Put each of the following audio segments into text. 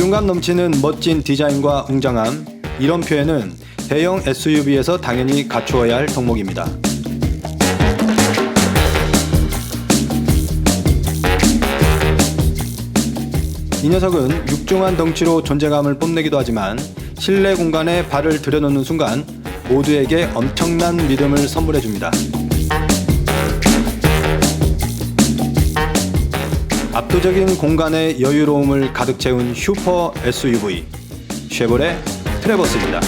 보증감 넘치는 멋진 디자인과 웅장함, 이런 표현은 대형 SUV에서 당연히 갖추어야 할 덕목입니다. 이 녀석은 육중한 덩치로 존재감을 뽐내기도 하지만 실내 공간에 발을 들여놓는 순간 모두에게 엄청난 믿음을 선물해줍니다. 압도적인 공간의 여유로움을 가득 채운 슈퍼 SUV 쉐보레 트래버스입니다.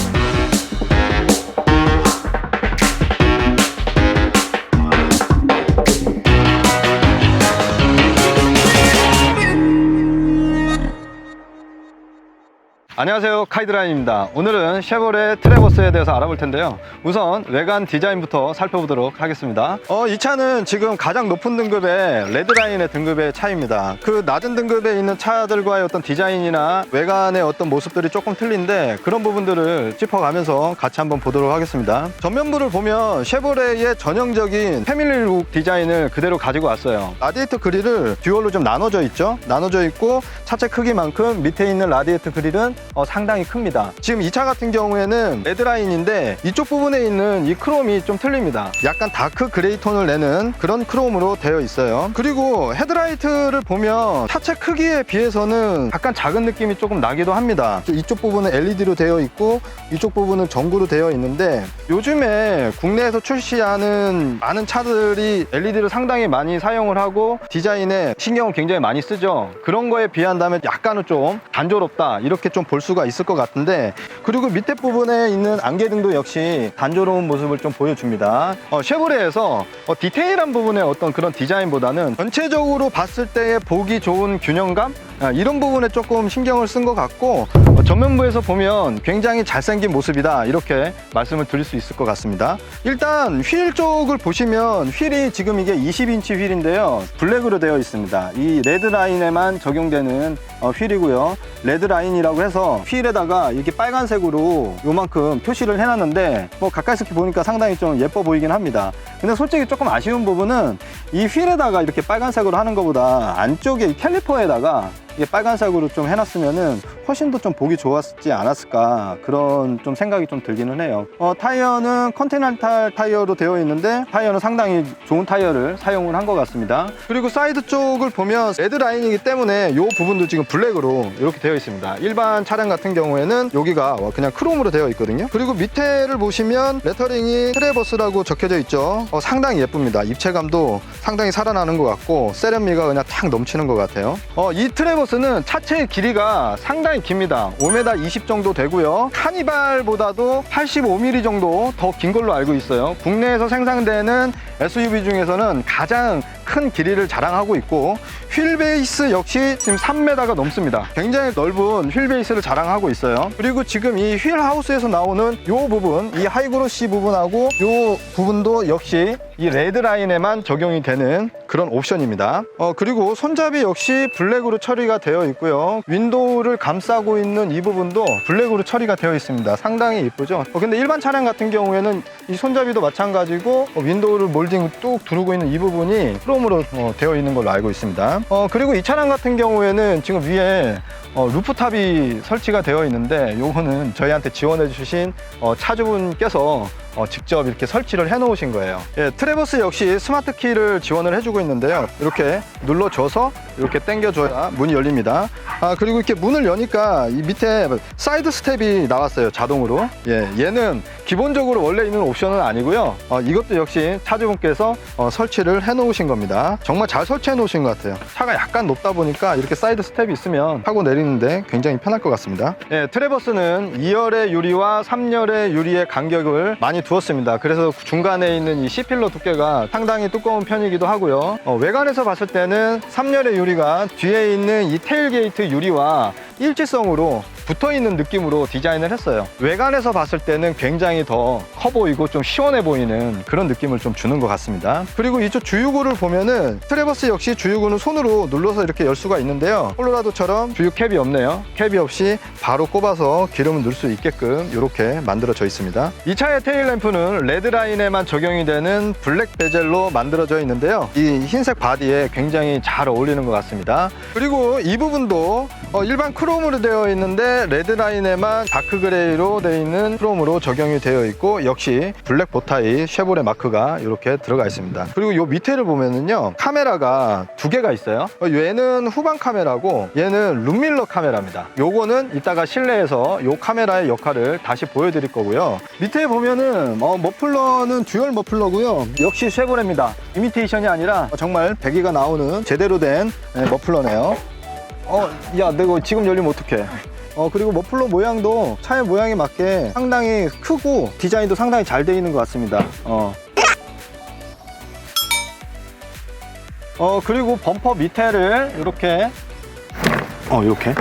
안녕하세요, 카이드라인입니다. 오늘은 쉐보레 트래버스에 대해서 알아볼 텐데요. 우선 외관 디자인부터 살펴보도록 하겠습니다. 이 차는 지금 가장 높은 등급의 레드라인의 등급의 차입니다. 그 낮은 등급에 있는 차들과의 어떤 디자인이나 외관의 어떤 모습들이 조금 틀린데 그런 부분들을 짚어가면서 같이 한번 보도록 하겠습니다. 전면부를 보면 쉐보레의 전형적인 패밀리룩 디자인을 그대로 가지고 왔어요. 라디에이터 그릴을 듀얼로 좀 나눠져 있죠. 나눠져 있고 차체 크기만큼 밑에 있는 라디에이터 그릴은 상당히 큽니다. 지금 이 차 같은 경우에는 레드라인인데 이쪽 부분에 있는 이 크롬이 좀 틀립니다. 약간 다크 그레이 톤을 내는 그런 크롬으로 되어 있어요. 그리고 헤드라이트를 보면 차체 크기에 비해서는 약간 작은 느낌이 조금 나기도 합니다. 이쪽 부분은 LED로 되어 있고 이쪽 부분은 전구로 되어 있는데 요즘에 국내에서 출시하는 많은 차들이 LED를 상당히 많이 사용을 하고 디자인에 신경을 굉장히 많이 쓰죠. 그런 거에 비한다면 약간은 좀 단조롭다 이렇게 좀 볼 수가 있을 것 같은데, 그리고 밑에 부분에 있는 안개등도 역시 단조로운 모습을 좀 보여줍니다. 쉐보레에서 디테일한 부분의 어떤 그런 디자인보다는 전체적으로 봤을 때 보기 좋은 균형감 이런 부분에 조금 신경을 쓴 것 같고, 전면부에서 보면 굉장히 잘생긴 모습이다 이렇게 말씀을 드릴 수 있을 것 같습니다. 일단 휠 쪽을 보시면 휠이 지금 이게 20인치 휠인데요, 블랙으로 되어 있습니다. 이 레드라인에만 적용되는 휠이고요. 레드라인이라고 해서 휠에다가 이렇게 빨간색으로 요만큼 표시를 해놨는데 가까이서 이렇게 보니까 상당히 좀 예뻐 보이긴 합니다. 근데 솔직히 조금 아쉬운 부분은 이 휠에다가 이렇게 빨간색으로 하는 것보다 안쪽에 이 캘리퍼에다가 이게 빨간색으로 좀 해놨으면은 훨씬 더 좀 보기 좋았지 않았을까, 그런 좀 생각이 좀 들기는 해요. 타이어는 컨티넨탈 타이어로 되어 있는데 타이어는 상당히 좋은 타이어를 사용을 한 것 같습니다. 그리고 사이드 쪽을 보면 레드라인이기 때문에 이 부분도 지금 블랙으로 이렇게 되어 있습니다. 일반 차량 같은 경우에는 여기가 그냥 크롬으로 되어 있거든요. 그리고 밑에를 보시면 레터링이 트래버스라고 적혀져 있죠. 상당히 예쁩니다. 입체감도 상당히 살아나는 것 같고 세련미가 그냥 탁 넘치는 것 같아요. 이 트래버스는 차체의 길이가 상당히 깁니다. 5m 20 정도 되고요. 카니발보다도 85mm 정도 더 긴 걸로 알고 있어요. 국내에서 생산되는 SUV 중에서는 가장 큰 길이를 자랑하고 있고, 휠 베이스 역시 지금 3m가 넘습니다. 굉장히 넓은 휠 베이스를 자랑하고 있어요. 그리고 지금 이 휠 하우스에서 나오는 이 부분, 이 하이그로시 부분하고 이 부분도 역시 이 레드라인에만 적용이 되는 그런 옵션입니다. 그리고 손잡이 역시 블랙으로 처리가 되어 있고요. 윈도우를 감싸고 있는 이 부분도 블랙으로 처리가 되어 있습니다. 상당히 이쁘죠? 근데 일반 차량 같은 경우에는 이 손잡이도 마찬가지고 윈도우를 몰딩 뚝 두르고 있는 이 부분이 크롬으로 되어 있는 걸로 알고 있습니다. 그리고 이 차량 같은 경우에는 지금 위에 루프탑이 설치가 되어 있는데 요거는 저희한테 지원해 주신 차주분께서 직접 이렇게 설치를 해 놓으신 거예요. 트래버스 역시 스마트 키를 지원을 해주고 있는데요, 이렇게 눌러줘서 이렇게 당겨줘야 문이 열립니다. 그리고 이렇게 문을 여니까 이 밑에 사이드 스텝이 나왔어요, 자동으로. 얘는 기본적으로 원래 있는 옵션은 아니고요, 이것도 역시 차주분께서 설치를 해 놓으신 겁니다. 정말 잘 설치해 놓으신 것 같아요. 차가 약간 높다 보니까 이렇게 사이드 스텝이 있으면 타고 내리는데 굉장히 편할 것 같습니다. 트래버스는 2열의 유리와 3열의 유리의 간격을 많이 두었습니다. 그래서 중간에 있는 이 C필러 두께가 상당히 두꺼운 편이기도 하고요. 외관에서 봤을 때는 3열의 유리가 뒤에 있는 이 테일게이트 유리와 일치성으로 붙어있는 느낌으로 디자인을 했어요. 외관에서 봤을 때는 굉장히 더 커 보이고 좀 시원해 보이는 그런 느낌을 좀 주는 것 같습니다. 그리고 이쪽 주유구를 보면은 트래버스 역시 주유구는 손으로 눌러서 이렇게 열 수가 있는데요, 콜로라도처럼 주유 캡이 없네요. 캡이 없이 바로 꼽아서 기름을 넣을 수 있게끔 이렇게 만들어져 있습니다. 이 차의 테일램프는 레드라인에만 적용이 되는 블랙 베젤로 만들어져 있는데요, 이 흰색 바디에 굉장히 잘 어울리는 것 같습니다. 그리고 이 부분도 일반 크롬으로 되어 있는데 레드라인에만 다크 그레이로 되어 있는 크롬으로 적용이 되어 있고, 역시 블랙 보타이 쉐보레 마크가 이렇게 들어가 있습니다. 그리고 이 밑에를 보면은요, 카메라가 두 개가 있어요. 얘는 후방 카메라고 얘는 룸밀러 카메라입니다. 요거는 이따가 실내에서 요 카메라의 역할을 다시 보여드릴 거고요. 밑에 보면은 머플러는 듀얼 머플러고요, 역시 쉐보레입니다. 이미테이션이 아니라 정말 배기가 나오는 제대로 된 머플러네요. 야, 내가 지금 열리면 어떡해. 그리고 머플러 모양도 차의 모양에 맞게 상당히 크고 디자인도 상당히 잘 되어 있는 것 같습니다. 그리고 범퍼 밑에를 이렇게 이렇게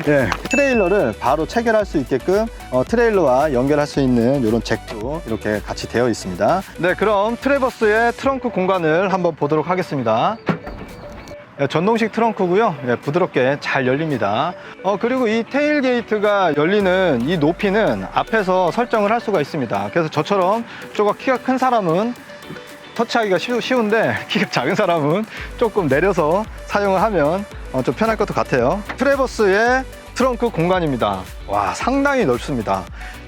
예, 트레일러를 바로 체결할 수 있게끔 트레일러와 연결할 수 있는 이런 잭도 이렇게 같이 되어 있습니다. 네, 그럼 트래버스의 트렁크 공간을 한번 보도록 하겠습니다. 전동식 트렁크고요. 부드럽게 잘 열립니다. 그리고 이 테일게이트가 열리는 이 높이는 앞에서 설정을 할 수가 있습니다. 그래서 저처럼 조금 키가 큰 사람은 터치하기가 쉬운데 키가 작은 사람은 조금 내려서 사용을 하면 좀 편할 것도 같아요. 트래버스의 트렁크 공간입니다. 와, 상당히 넓습니다.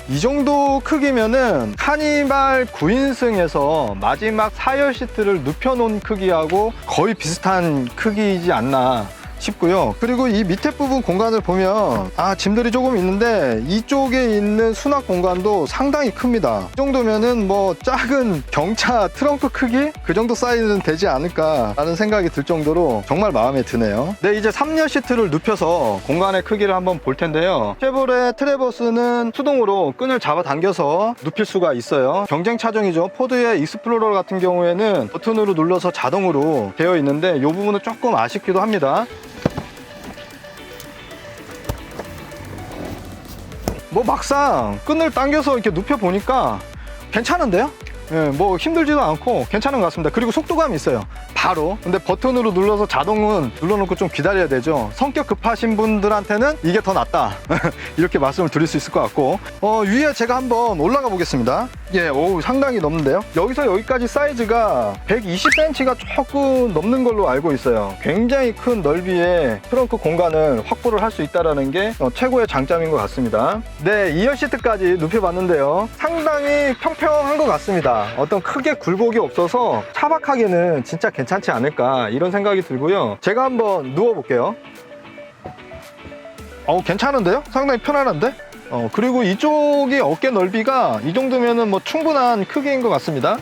이 정도 크기면은 카니발 9인승에서 마지막 4열 시트를 눕혀놓은 크기하고 거의 비슷한 크기이지 않나 싶고요. 그리고 이 밑에 부분 공간을 보면 짐들이 조금 있는데 이쪽에 있는 수납 공간도 상당히 큽니다. 이 정도면은 뭐 작은 경차 트렁크 크기? 그 정도 사이즈는 되지 않을까 라는 생각이 들 정도로 정말 마음에 드네요. 네, 이제 3열 시트를 눕혀서 공간의 크기를 한번 볼 텐데요, 쉐보레 트래버스는 수동으로 끈을 잡아 당겨서 눕힐 수가 있어요. 경쟁 차종이죠. 포드의 익스플로러 같은 경우에는 버튼으로 눌러서 자동으로 되어 있는데 이 부분은 조금 아쉽기도 합니다. 뭐 막상 끈을 당겨서 이렇게 눕혀 보니까 괜찮은데요? 뭐 힘들지도 않고 괜찮은 것 같습니다. 그리고 속도감이 있어요. 바로. 근데 버튼으로 눌러서 자동은 눌러놓고 좀 기다려야 되죠. 성격 급하신 분들한테는 이게 더 낫다 이렇게 말씀을 드릴 수 있을 것 같고, 위에 제가 한번 올라가 보겠습니다. 상당히 넓는데요. 여기서 여기까지 사이즈가 120cm가 조금 넘는 걸로 알고 있어요. 굉장히 큰 넓이의 트렁크 공간을 확보를 할 수 있다는 게 최고의 장점인 것 같습니다. 네, 2열 시트까지 눕혀봤는데요, 상당히 평평한 것 같습니다. 어떤 크게 굴곡이 없어서 차박하기는 진짜 괜찮지 않을까 이런 생각이 들고요. 제가 한번 누워볼게요. 괜찮은데요? 상당히 편안한데? 그리고 이쪽이 어깨 넓이가 이 정도면은 뭐 충분한 크기인 것 같습니다.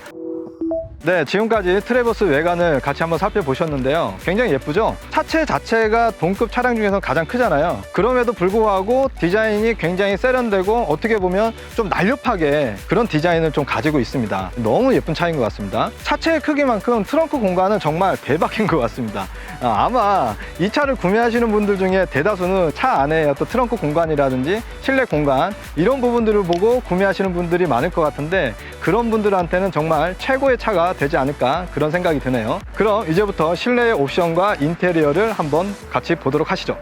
네, 지금까지 트래버스 외관을 같이 한번 살펴보셨는데요, 굉장히 예쁘죠? 차체 자체가 동급 차량 중에서 가장 크잖아요. 그럼에도 불구하고 디자인이 굉장히 세련되고 어떻게 보면 좀 날렵하게 그런 디자인을 좀 가지고 있습니다. 너무 예쁜 차인 것 같습니다. 차체의 크기만큼 트렁크 공간은 정말 대박인 것 같습니다. 아마 이 차를 구매하시는 분들 중에 대다수는 차 안에 어떤 트렁크 공간이라든지 실내 공간 이런 부분들을 보고 구매하시는 분들이 많을 것 같은데, 그런 분들한테는 정말 최고의 차가 되지 않을까 그런 생각이 드네요. 그럼 이제부터 실내의 옵션과 인테리어를 한번 같이 보도록 하시죠.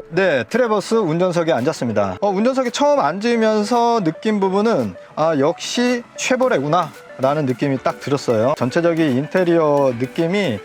네, 트래버스 운전석에 앉았습니다. 운전석에 처음 앉으면서 느낀 부분은 역시 쉐보레구나 라는 느낌이 딱 들었어요. 전체적인 인테리어 느낌이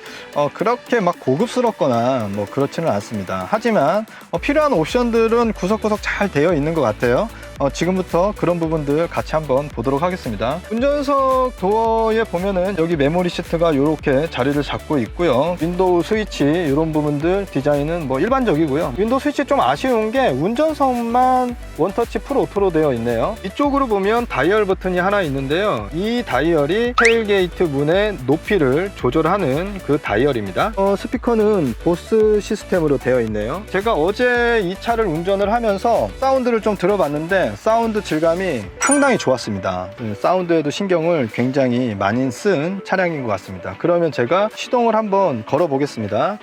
그렇게 막 고급스럽거나 뭐 그렇지는 않습니다. 하지만 필요한 옵션들은 구석구석 잘 되어 있는 것 같아요. 지금부터 그런 부분들 같이 한번 보도록 하겠습니다. 운전석 도어에 보면은 여기 메모리 시트가 이렇게 자리를 잡고 있고요. 윈도우 스위치 이런 부분들 디자인은 뭐 일반적이고요. 윈도우 스위치 좀 아쉬운 게 운전석만 원터치 풀 오토로 되어 있네요. 이쪽으로 보면 다이얼 버튼이 하나 있는데요, 이 다이얼이 테일게이트 문의 높이를 조절하는 그 다이얼입니다. 스피커는 보스 시스템으로 되어 있네요. 제가 어제 이 차를 운전을 하면서 사운드를 좀 들어봤는데 때문에 사운드 질감이 상당히 좋았습니다. 사운드에도 신경을 굉장히 많이 쓴 차량인 것 같습니다. 그러면 제가 시동을 한번 걸어 보겠습니다.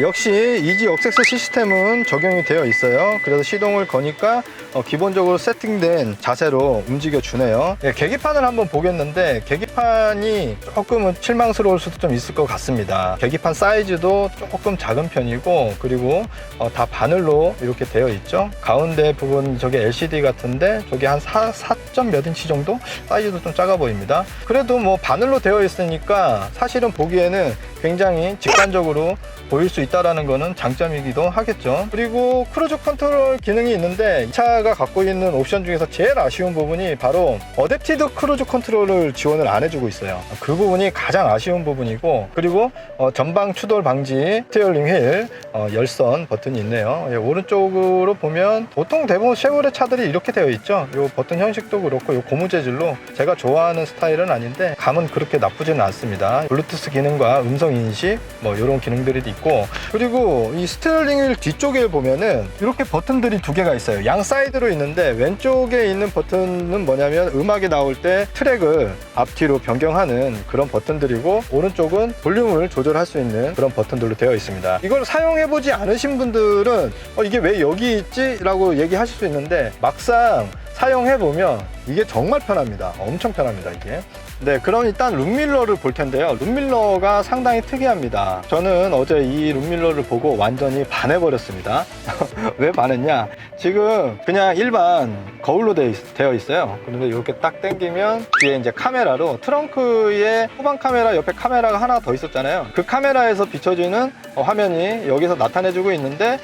역시 이지 억세스 시스템은 적용이 되어 있어요. 그래서 시동을 거니까 기본적으로 세팅된 자세로 움직여 주네요. 계기판을 한번 보겠는데 계기판이 조금은 실망스러울 수도 좀 있을 것 같습니다. 계기판 사이즈도 조금 작은 편이고, 그리고 다 바늘로 이렇게 되어 있죠. 가운데 부분 저게 LCD 같은데 저게 한 4점 몇 인치 정도? 사이즈도 좀 작아 보입니다. 그래도 뭐 바늘로 되어 있으니까 사실은 보기에는 굉장히 직관적으로 보일 수 있다는 것은 장점이기도 하겠죠. 그리고 크루즈 컨트롤 기능이 있는데 이 차가 갖고 있는 옵션 중에서 제일 아쉬운 부분이 바로 어댑티드 크루즈 컨트롤을 지원을 안 해주고 있어요. 그 부분이 가장 아쉬운 부분이고, 그리고 전방 추돌 방지 스티어링 휠 열선 버튼이 있네요. 오른쪽으로 보면 보통 대부분 쉐보레 차들이 이렇게 되어 있죠. 이 버튼 형식도 그렇고 이 고무 재질로 제가 좋아하는 스타일은 아닌데 감은 그렇게 나쁘지는 않습니다. 블루투스 기능과 음성 인식 뭐 이런 기능들이 있고, 그리고 이 스티어링 휠 뒤쪽에 보면은 이렇게 버튼들이 두 개가 있어요. 양 사이드로 있는데 왼쪽에 있는 버튼은 뭐냐면 음악이 나올 때 트랙을 앞뒤로 변경하는 그런 버튼들이고, 오른쪽은 볼륨을 조절할 수 있는 그런 버튼들로 되어 있습니다. 이걸 사용해보지 않으신 분들은 이게 왜 여기 있지? 라고 얘기하실 수 있는데, 막상 사용해보면 이게 정말 편합니다. 엄청 편합니다, 이게. 네, 그럼 일단 룸밀러를 볼 텐데요. 룸밀러가 상당히 특이합니다. 저는 어제 이 룸밀러를 보고 완전히 반해버렸습니다. 왜 반했냐? 지금 그냥 일반 거울로 되어 있어요. 그런데 이렇게 딱 당기면 뒤에 이제 카메라로, 트렁크에 후방 카메라 옆에 카메라가 하나 더 있었잖아요. 그 카메라에서 비춰지는 화면이 여기서 나타내주고 있는데,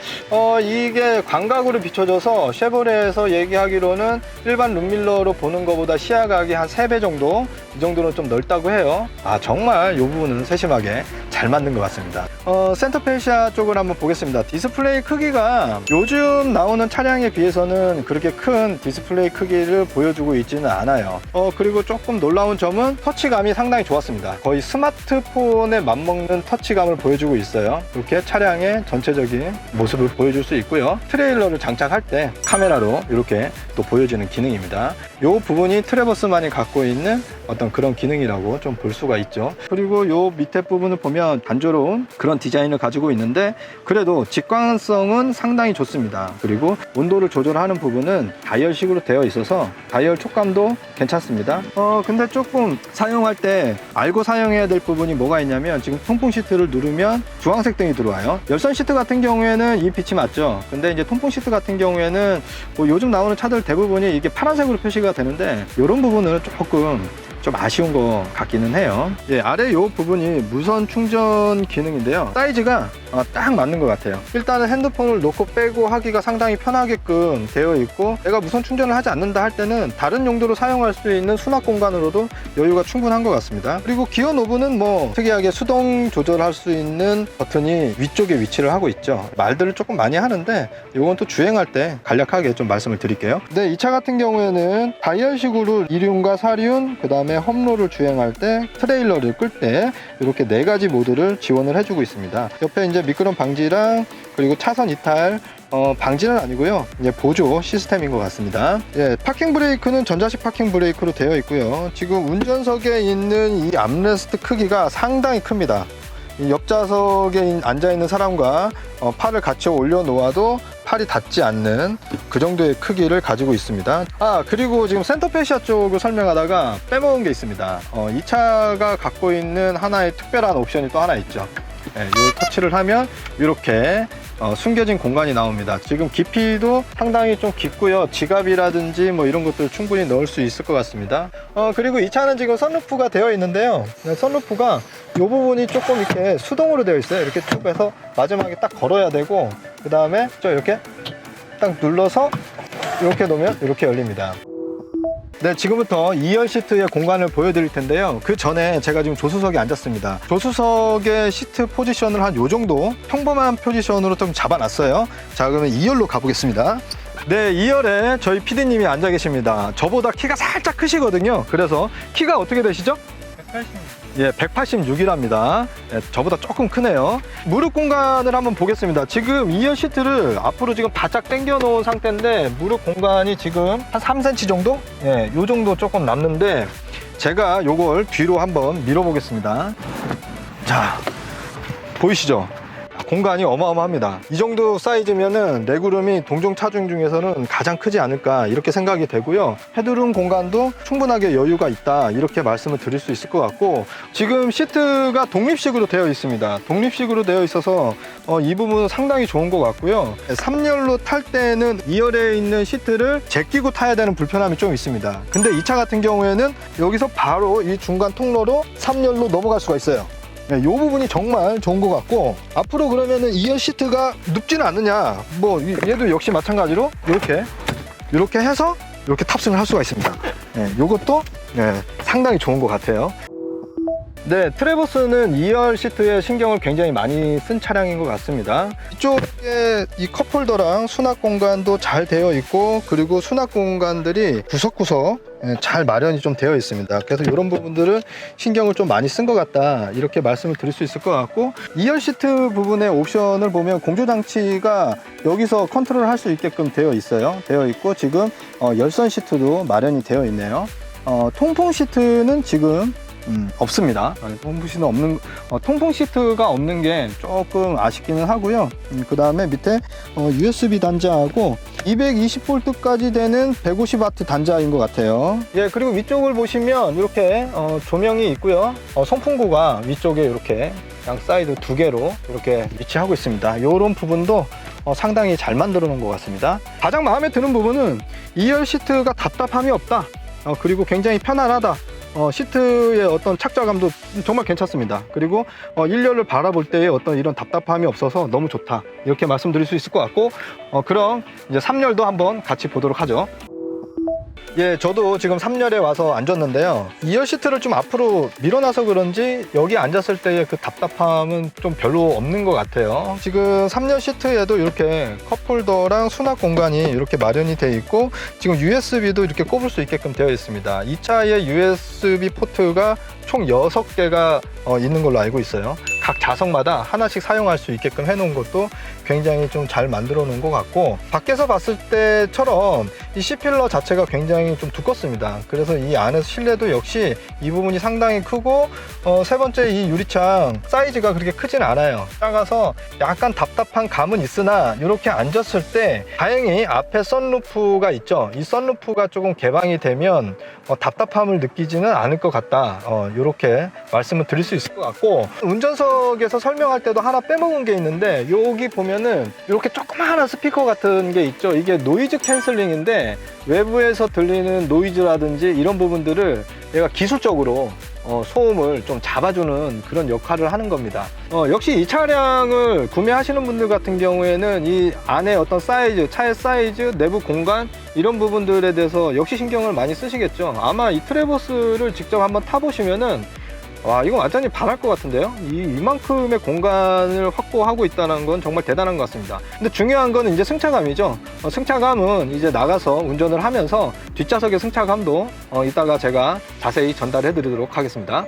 이게 광각으로 비춰져서 쉐보레에서 얘기하기로는 일반 룸밀러로 보는 것보다 시야각이 한 3배 정도, 이 정도는 좀 넓다고 해요. 정말 이 부분은 세심하게 잘 만든 것 같습니다. 센터페시아 쪽을 한번 보겠습니다. 디스플레이 크기가 요즘 나오는 차량에 비해서는 그렇게 큰 디스플레이 크기를 보여주고 있지는 않아요. 그리고 조금 놀라운 점은 터치감이 상당히 좋았습니다. 거의 스마트폰에 맞먹는 터치감을 보여주고 있어요. 이렇게 차량의 전체적인 모습을 보여줄 수 있고요. 트레일러를 장착할 때 카메라로 이렇게 또 보여지는 기능입니다. 이 부분이 트래버스만이 갖고 있는 어떤 그런 기능이라고 좀 볼 수가 있죠. 그리고 이 밑에 부분을 보면 단조로운 그런 디자인을 가지고 있는데, 그래도 직관성은 상당히 좋습니다. 그리고 온도를 조절하는 부분은 다이얼식으로 되어 있어서 다이얼 촉감도 괜찮습니다. 근데 조금 사용할 때 알고 사용해야 될 부분이 뭐가 있냐면, 지금 통풍 시트를 누르면 주황색 등이 들어와요. 열선 시트 같은 경우에는 이 빛이 맞죠. 근데 이제 통풍 시트 같은 경우에는 뭐 요즘 나오는 차들 대부분이 이게 파란색으로 표시가 되는데, 이런 부분은 조금 좀 아쉬운 것 같기는 해요. 아래 이 부분이 무선 충전 기능인데요. 사이즈가 딱 맞는 것 같아요. 일단은 핸드폰을 놓고 빼고 하기가 상당히 편하게끔 되어 있고, 내가 무선 충전을 하지 않는다 할 때는 다른 용도로 사용할 수 있는 수납 공간으로도 여유가 충분한 것 같습니다. 그리고 기어 노브는 뭐 특이하게 수동 조절할 수 있는 버튼이 위쪽에 위치를 하고 있죠. 말들을 조금 많이 하는데 이건 또 주행할 때 간략하게 좀 말씀을 드릴게요. 네, 이 차 같은 경우에는 다이얼식으로 이륜과 사륜, 그 다음에 험로를 주행할 때, 트레일러를 끌 때 이렇게 4가지 모드를 지원을 해주고 있습니다. 옆에 이제 미끄럼 방지랑, 그리고 차선 이탈 방지는 아니고요, 이제 보조 시스템인 것 같습니다. 파킹 브레이크는 전자식 파킹 브레이크로 되어 있고요. 지금 운전석에 있는 이 암레스트 크기가 상당히 큽니다. 이 옆좌석에 앉아있는 사람과 팔을 같이 올려놓아도 팔이 닿지 않는 그 정도의 크기를 가지고 있습니다. 그리고 지금 센터페시아 쪽을 설명하다가 빼먹은 게 있습니다. 이 차가 갖고 있는 하나의 특별한 옵션이 또 하나 있죠. 이 터치를 하면 이렇게 숨겨진 공간이 나옵니다. 지금 깊이도 상당히 좀 깊고요. 지갑이라든지 뭐 이런 것들 충분히 넣을 수 있을 것 같습니다. 그리고 이 차는 지금 선루프가 되어 있는데요. 선루프가 이 부분이 조금 이렇게 수동으로 되어 있어요. 이렇게 쭉 해서 마지막에 딱 걸어야 되고, 그 다음에 이렇게 딱 눌러서 이렇게 놓으면 이렇게 열립니다. 네, 지금부터 2열 시트의 공간을 보여드릴 텐데요. 그 전에 제가 지금 조수석에 앉았습니다. 조수석의 시트 포지션을 한 요 정도 평범한 포지션으로 좀 잡아놨어요. 자, 그러면 2열로 가보겠습니다. 네, 2열에 저희 PD님이 앉아 계십니다. 저보다 키가 살짝 크시거든요. 그래서 키가 어떻게 되시죠? 180. 예, 186이랍니다. 예, 저보다 조금 크네요. 무릎 공간을 한번 보겠습니다. 지금 2열 시트를 앞으로 지금 바짝 당겨 놓은 상태인데 무릎 공간이 지금 한 3cm 정도? 예, 요 정도 조금 남는데 제가 요걸 뒤로 한번 밀어 보겠습니다. 자, 보이시죠? 공간이 어마어마합니다. 이 정도 사이즈면은 레그룸이 동종 차종 중에서는 가장 크지 않을까 이렇게 생각이 되고요. 헤드룸 공간도 충분하게 여유가 있다 이렇게 말씀을 드릴 수 있을 것 같고, 지금 시트가 독립식으로 되어 있습니다. 독립식으로 되어 있어서 이 부분은 상당히 좋은 것 같고요. 3열로 탈 때는 2열에 있는 시트를 제끼고 타야 되는 불편함이 좀 있습니다. 근데 이 차 같은 경우에는 여기서 바로 이 중간 통로로 3열로 넘어갈 수가 있어요. 이 부분이 정말 좋은 것 같고, 앞으로 그러면은 2열 시트가 눕지는 않느냐, 뭐 얘도 역시 마찬가지로 이렇게 해서 이렇게 탑승을 할 수가 있습니다. 이것도 상당히 좋은 것 같아요. 네, 트래버스는 2열 시트에 신경을 굉장히 많이 쓴 차량인 것 같습니다. 이쪽에 이 컵홀더랑 수납 공간도 잘 되어 있고, 그리고 수납 공간들이 구석구석 잘 마련이 좀 되어 있습니다. 그래서 이런 부분들은 신경을 좀 많이 쓴 것 같다 이렇게 말씀을 드릴 수 있을 것 같고, 2열 시트 부분의 옵션을 보면 공조장치가 여기서 컨트롤 할 수 있게끔 되어 있고, 지금 열선 시트도 마련이 되어 있네요. 통풍 시트는 지금 없습니다. 통풍 시트가 없는 게 조금 아쉽기는 하고요. 그 다음에 밑에 USB 단자하고 220V까지 되는 150W 단자인 것 같아요. 예, 그리고 위쪽을 보시면 이렇게 조명이 있고요. 송풍구가 위쪽에 이렇게 양 사이드 두 개로 이렇게 위치하고 있습니다. 이런 부분도 상당히 잘 만들어 놓은 것 같습니다. 가장 마음에 드는 부분은 2열 시트가 답답함이 없다. 그리고 굉장히 편안하다. 시트의 어떤 착자감도 정말 괜찮습니다. 그리고 1열을 바라볼 때의 어떤 이런 답답함이 없어서 너무 좋다 이렇게 말씀드릴 수 있을 것 같고, 그럼 이제 3열도 한번 같이 보도록 하죠. 예, 저도 지금 3열에 와서 앉았는데요. 2열 시트를 좀 앞으로 밀어놔서 그런지 여기 앉았을 때의 그 답답함은 좀 별로 없는 것 같아요. 지금 3열 시트에도 이렇게 컵홀더랑 수납 공간이 이렇게 마련이 되어 있고, 지금 USB도 이렇게 꼽을 수 있게끔 되어 있습니다. 이 차에 USB 포트가 총 6개가 있는 걸로 알고 있어요. 각 좌석마다 하나씩 사용할 수 있게끔 해놓은 것도 굉장히 좀 잘 만들어 놓은 것 같고, 밖에서 봤을 때처럼 이 C필러 자체가 굉장히 좀 두껍습니다. 그래서 이 안에서 실내도 역시 이 부분이 상당히 크고, 세 번째 이 유리창 사이즈가 그렇게 크진 않아요. 작아서 약간 답답한 감은 있으나 이렇게 앉았을 때 다행히 앞에 선루프가 있죠. 이 선루프가 조금 개방이 되면 답답함을 느끼지는 않을 것 같다, 이렇게 말씀을 드릴 수 있을 것 같고, 운전석에서 설명할 때도 하나 빼먹은 게 있는데, 여기 보면은 이렇게 조그마한 스피커 같은 게 있죠. 이게 노이즈 캔슬링인데 외부에서 들리는 노이즈라든지 이런 부분들을 얘가 기술적으로 소음을 좀 잡아주는 그런 역할을 하는 겁니다. 역시 이 차량을 구매하시는 분들 같은 경우에는 이 안에 어떤 사이즈, 차의 사이즈, 내부 공간 이런 부분들에 대해서 역시 신경을 많이 쓰시겠죠. 아마 이 트래버스를 직접 한번 타보시면은 와, 이거 완전히 반할 것 같은데요. 이만큼의 공간을 확보하고 있다는 건 정말 대단한 것 같습니다. 근데 중요한 거는 이제 승차감이죠. 승차감은 이제 나가서 운전을 하면서 뒷좌석의 승차감도 이따가 제가 자세히 전달해 드리도록 하겠습니다.